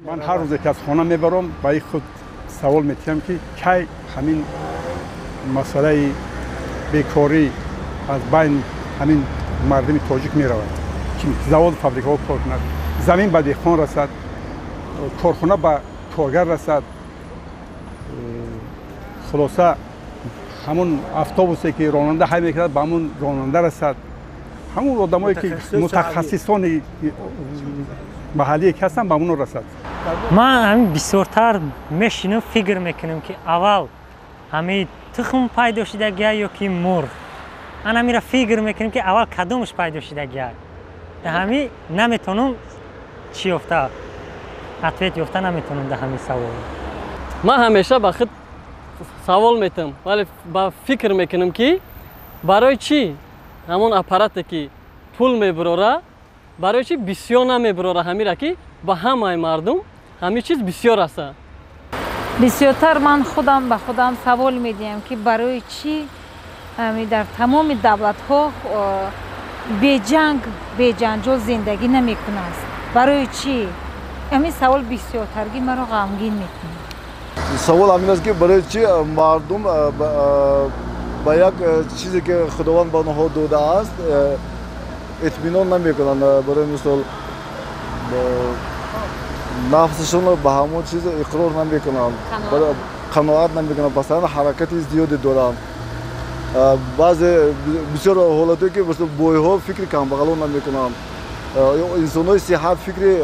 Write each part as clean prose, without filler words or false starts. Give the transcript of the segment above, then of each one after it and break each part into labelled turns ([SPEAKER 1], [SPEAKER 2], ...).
[SPEAKER 1] من هر روز که از خانه میبرم با خود سوال میکنم که کی همین مسئله بیکاری از بین همین مردم تاجیک میرود که زواد فابریکه ها کار کند، زمین به دهقان رسد، کارخانه به کارگر رسد، خلاصه همون اتوبوسی که راننده های میکرد به همون راننده رسد، همون آدمایی که متخصصان محلی که هستن به همون رسد.
[SPEAKER 2] من همین بسیارتر میشینم فکر میکنم که اول همین تخم پیدا شدگی یا که مرغ، من میرم فکر میکنم که اول کدومش پیدا شدگی، ده همین نمیتونم چی یافته اتویت یافته نمیتونم ده همین سوال.
[SPEAKER 3] من همیشه با خود سوال میتونم ولی با فکر میکنم که برای چی همون اپاراتی که پول میبره برای چی بسیار نمیبره همین را که با همه مردم همین چیز بسیار است.
[SPEAKER 4] بسیارتر من خودم به خودم سوال میدیم که برای چی در تمام دولت ها بی جنجال زندگی نمیکنند، برای چی؟ همین سوال بسیارترگی مرا غمگین میکنه.
[SPEAKER 5] سوال همین است که برای چی مردم با یک چیزی که خداوند به آنها داده است اطمینان نمیکنند، برای مثال نفسشون به همون چیز اقرار نمیکنند، قناعت نمیکنند، مثلا حرکت زیادی دارند. بعضی بسیار حالاتی که مثل بویها فکر کم بغلان نمیکنند، انسان‌های صحت فکری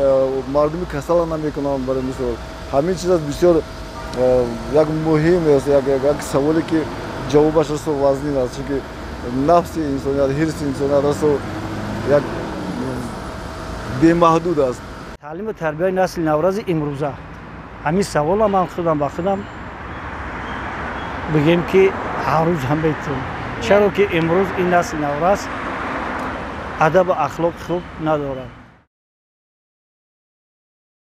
[SPEAKER 5] مردم کسل نمیکنند. برای مثال همین چیز بسیار یک مهم است، یک سوالی که جوابش است وزنی است، چون نفس انسانیت، حرص انسانیت است یک بی‌محدود است.
[SPEAKER 6] تعلیم و تربیت نسل نوروز امروزه همین سوال من خودم با خودم بگیم که هر روز هم میتونم، چرا که امروز این نسل نوروز ادب و اخلاق خوب ندارد.